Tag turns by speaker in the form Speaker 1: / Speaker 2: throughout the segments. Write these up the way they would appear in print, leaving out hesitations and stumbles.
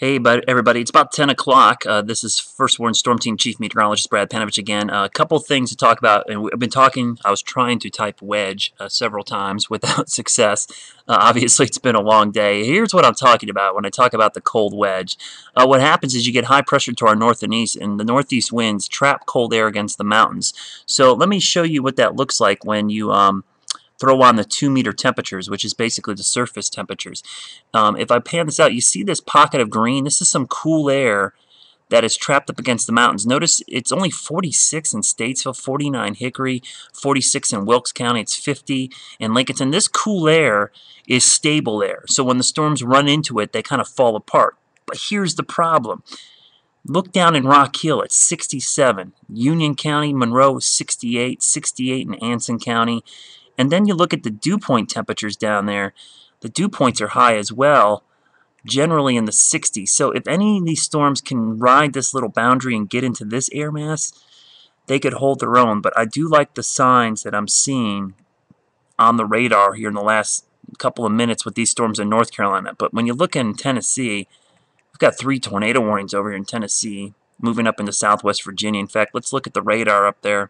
Speaker 1: Hey, everybody, it's about 10 o'clock. This is First Warn Storm Team Chief Meteorologist Brad Panovich again. A couple things to talk about, and I've been talking. I was trying to type wedge several times without success. Obviously, it's been a long day. Here's what I'm talking about when I talk about the cold wedge. What happens is you get high pressure to our north and east, and the northeast winds trap cold air against the mountains. So let me show you what that looks like when you throw on the 2-meter temperatures, which is basically the surface temperatures. If I pan this out, you see this pocket of green? This is some cool air that is trapped up against the mountains. Notice it's only 46 in Statesville, 49 Hickory, 46 in Wilkes County, it's 50 in Lincolnton. This cool air is stable air, so when the storms run into it, they kind of fall apart. But here's the problem. Look down in Rock Hill, it's 67. Union County, Monroe, 68, 68 in Anson County. And then you look at the dew point temperatures down there. The dew points are high as well, generally in the 60s. So if any of these storms can ride this little boundary and get into this air mass, they could hold their own. But I do like the signs that I'm seeing on the radar here in the last couple of minutes with these storms in North Carolina. But when you look in Tennessee, we've got 3 tornado warnings over here in Tennessee, moving up into southwest Virginia. In fact, let's look at the radar up there.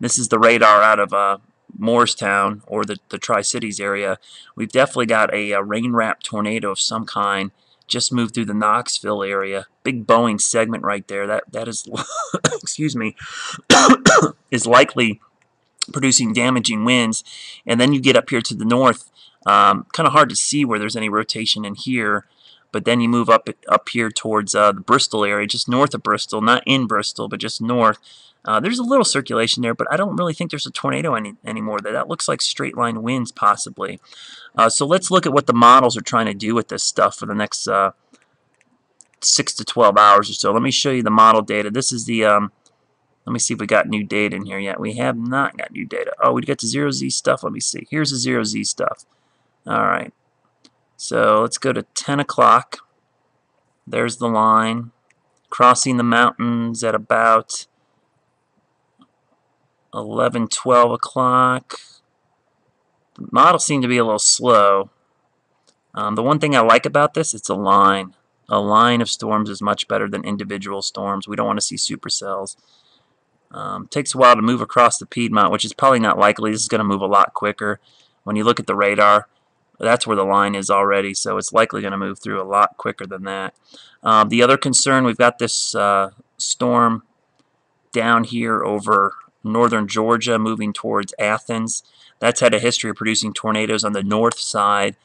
Speaker 1: This is the radar out of Morristown or the Tri-Cities area. We've definitely got a rain-wrapped tornado of some kind just moved through the Knoxville area. Big Boeing segment right there. That is, excuse me, is likely producing damaging winds. And then you get up here to the north. Kind of hard to see where there's any rotation in here. But then you move up here towards the Bristol area, just north of Bristol, not in Bristol, but just north. There's a little circulation there, but I don't really think there's a tornado anymore. That looks like straight line winds possibly. So let's look at what the models are trying to do with this stuff for the next 6 to 12 hours or so. Let me show you the model data. This is the, let me see if we got new data in here yet. We have not got new data. Oh, we got the 0Z stuff. Let me see. Here's the 0Z stuff. All right. So let's go to 10 o'clock. There's the line. Crossing the mountains at about 11, 12 o'clock. The model seemed to be a little slow. The one thing I like about this, it's a line. A line of storms is much better than individual storms. We don't want to see supercells. Takes a while to move across the Piedmont, which is probably not likely. This is going to move a lot quicker. When you look at the radar, that's where the line is already, so it's likely going to move through a lot quicker than that. The other concern, we've got this storm down here over northern Georgia moving towards Athens. That's had a history of producing tornadoes on the north side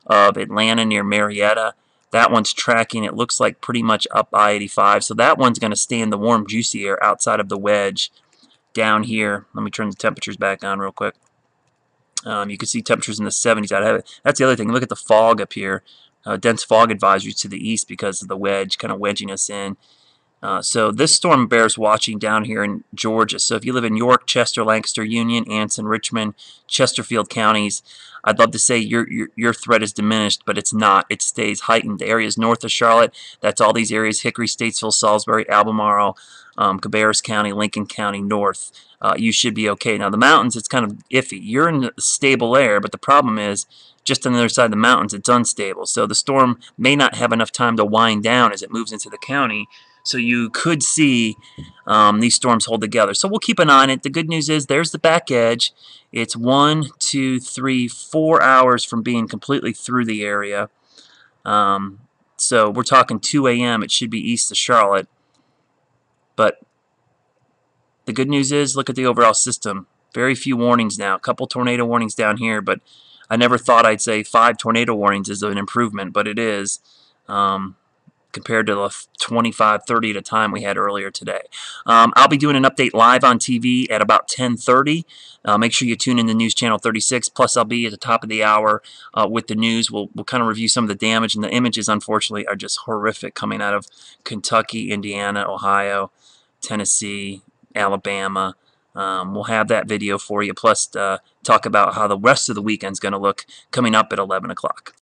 Speaker 1: of Atlanta near Marietta. That one's tracking, it looks like, pretty much up I-85, so that one's going to stay in the warm, juicy air outside of the wedge down here. Let me turn the temperatures back on real quick. You can see temperatures in the 70s. That's the other thing. Look at the fog up here. Dense fog advisories to the east because of the wedge, kind of wedging us in. So this storm bears watching down here in Georgia. So if you live in York, Chester, Lancaster, Union, Anson, Richmond, Chesterfield counties, I'd love to say your threat is diminished, but it's not. It stays heightened. The areas north of Charlotte, that's all these areas: Hickory, Statesville, Salisbury, Albemarle, Cabarrus County, Lincoln County, north. You should be okay. Now the mountains, it's kind of iffy. You're in stable air, but the problem is just on the other side of the mountains, it's unstable. So the storm may not have enough time to wind down as it moves into the county. So you could see these storms hold together. So we'll keep an eye on it. The good news is there's the back edge. It's 1, 2, 3, 4 hours from being completely through the area. So we're talking 2 a.m. It should be east of Charlotte. But the good news is, look at the overall system. Very few warnings now. A couple tornado warnings down here, but I never thought I'd say 5 tornado warnings is an improvement, but it is. Compared to the 25, 30 at a time we had earlier today. I'll be doing an update live on TV at about 10:30. Make sure you tune in to News Channel 36. Plus, I'll be at the top of the hour with the news. We'll kind of review some of the damage, and the images, unfortunately, are just horrific coming out of Kentucky, Indiana, Ohio, Tennessee, Alabama. We'll have that video for you, plus talk about how the rest of the weekend's going to look coming up at 11 o'clock.